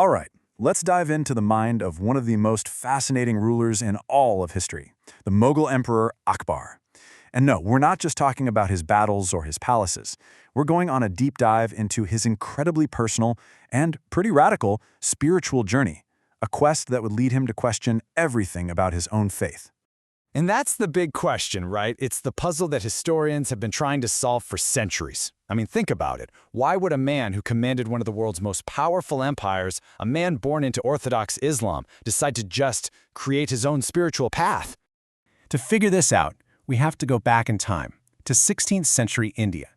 All right, let's dive into the mind of one of the most fascinating rulers in all of history, the Mughal Emperor Akbar. And no, we're not just talking about his battles or his palaces. We're going on a deep dive into his incredibly personal and pretty radical spiritual journey, a quest that would lead him to question everything about his own faith. And that's the big question, right? It's the puzzle that historians have been trying to solve for centuries. I mean, think about it. Why would a man who commanded one of the world's most powerful empires, a man born into Orthodox Islam, decide to just create his own spiritual path? To figure this out, we have to go back in time, to 16th century India.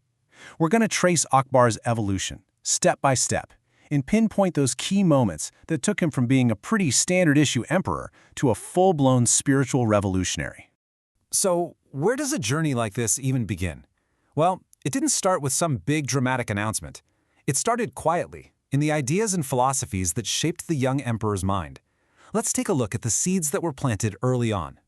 We're going to trace Akbar's evolution, step by step, and pinpoint those key moments that took him from being a pretty standard-issue emperor to a full-blown spiritual revolutionary. So, where does a journey like this even begin? Well, it didn't start with some big dramatic announcement. It started quietly, in the ideas and philosophies that shaped the young emperor's mind. Let's take a look at the seeds that were planted early on.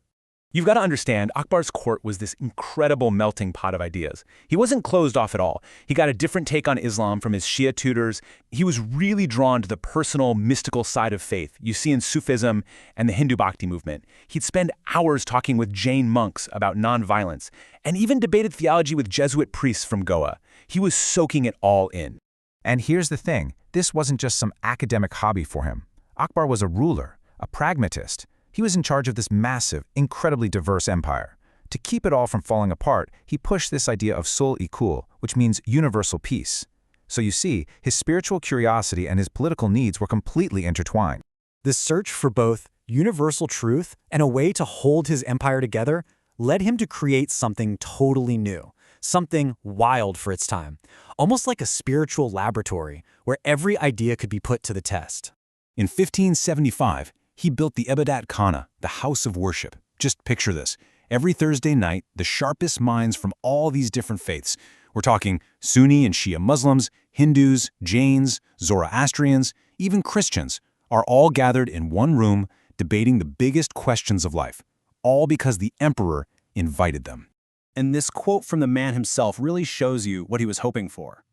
You've got to understand, Akbar's court was this incredible melting pot of ideas. He wasn't closed off at all. He got a different take on Islam from his Shia tutors. He was really drawn to the personal, mystical side of faith you see in Sufism and the Hindu Bhakti movement. He'd spend hours talking with Jain monks about nonviolence, and even debated theology with Jesuit priests from Goa. He was soaking it all in. And here's the thing, this wasn't just some academic hobby for him. Akbar was a ruler, a pragmatist. He was in charge of this massive, incredibly diverse empire. To keep it all from falling apart, he pushed this idea of sul-i-kul, which means universal peace. So you see, his spiritual curiosity and his political needs were completely intertwined. The search for both universal truth and a way to hold his empire together led him to create something totally new, something wild for its time, almost like a spiritual laboratory where every idea could be put to the test. In 1575, he built the Ibadat Khana, the house of worship. Just picture this. Every Thursday night, the sharpest minds from all these different faiths, we're talking Sunni and Shia Muslims, Hindus, Jains, Zoroastrians, even Christians, are all gathered in one room debating the biggest questions of life, all because the emperor invited them. And this quote from the man himself really shows you what he was hoping for.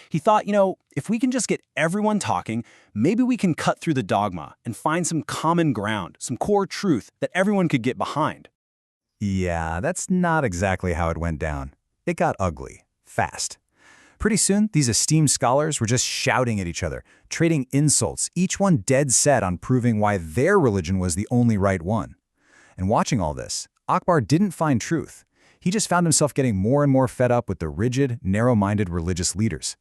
He thought, if we can just get everyone talking, maybe we can cut through the dogma and find some common ground, some core truth that everyone could get behind. Yeah, that's not exactly how it went down. It got ugly, fast. Pretty soon, these esteemed scholars were just shouting at each other, trading insults, each one dead set on proving why their religion was the only right one. And watching all this, Akbar didn't find truth. He just found himself getting more and more fed up with the rigid, narrow-minded religious leaders.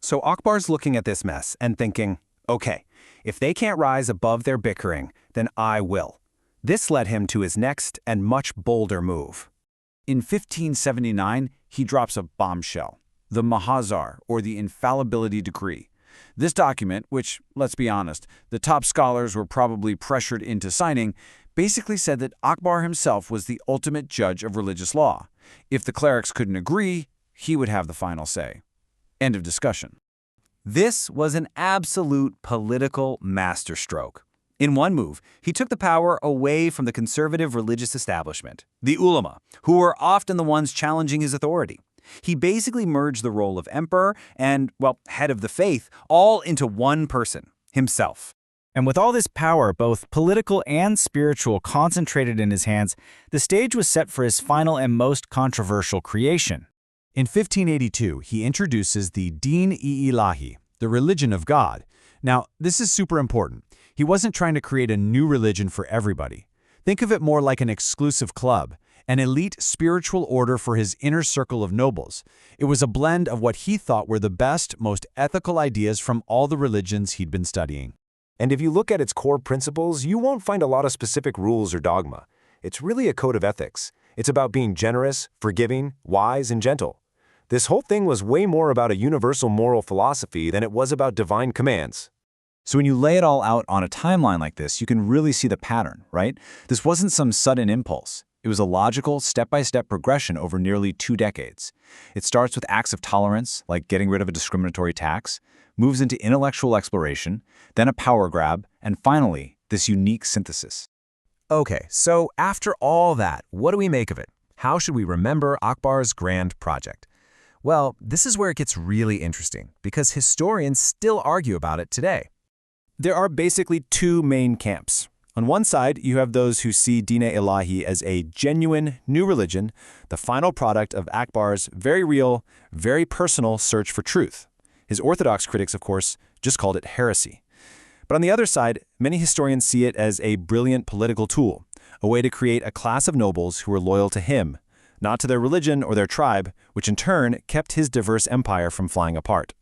So Akbar's looking at this mess and thinking, okay, if they can't rise above their bickering, then I will. This led him to his next and much bolder move. In 1579, he drops a bombshell, the Mahazar, or the Infallibility Decree. This document, which, let's be honest, the top scholars were probably pressured into signing, basically said that Akbar himself was the ultimate judge of religious law. If the clerics couldn't agree, he would have the final say. End of discussion. This was an absolute political masterstroke. In one move, he took the power away from the conservative religious establishment, the ulama, who were often the ones challenging his authority. He basically merged the role of emperor and, head of the faith, all into one person, himself. And with all this power, both political and spiritual, concentrated in his hands, the stage was set for his final and most controversial creation. In 1582, he introduces the Din-i-Ilahi, the religion of God. Now, this is super important. He wasn't trying to create a new religion for everybody. Think of it more like an exclusive club, an elite spiritual order for his inner circle of nobles. It was a blend of what he thought were the best, most ethical ideas from all the religions he'd been studying. And if you look at its core principles, you won't find a lot of specific rules or dogma. It's really a code of ethics. It's about being generous, forgiving, wise, and gentle. This whole thing was way more about a universal moral philosophy than it was about divine commands. So when you lay it all out on a timeline like this, you can really see the pattern, right? This wasn't some sudden impulse. It was a logical, step-by-step progression over nearly 2 decades. It starts with acts of tolerance, like getting rid of a discriminatory tax, moves into intellectual exploration, then a power grab, and finally, this unique synthesis. Okay, so after all that, what do we make of it? How should we remember Akbar's grand project? Well, this is where it gets really interesting, because historians still argue about it today. there are basically two main camps. On one side, you have those who see Din-e-Ilahi as a genuine new religion, the final product of Akbar's very real, very personal search for truth. His orthodox critics, of course, just called it heresy. But on the other side, many historians see it as a brilliant political tool, a way to create a class of nobles who were loyal to him, not to their religion or their tribe, which in turn kept his diverse empire from flying apart.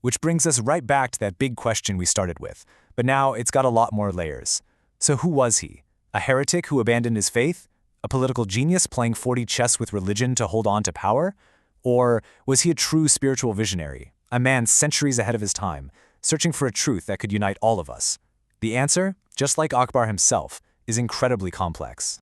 Which brings us right back to that big question we started with, but now it's got a lot more layers. So who was he? A heretic who abandoned his faith? A political genius playing 4D chess with religion to hold on to power? Or was he a true spiritual visionary, a man centuries ahead of his time, searching for a truth that could unite all of us? The answer, just like Akbar himself, is incredibly complex.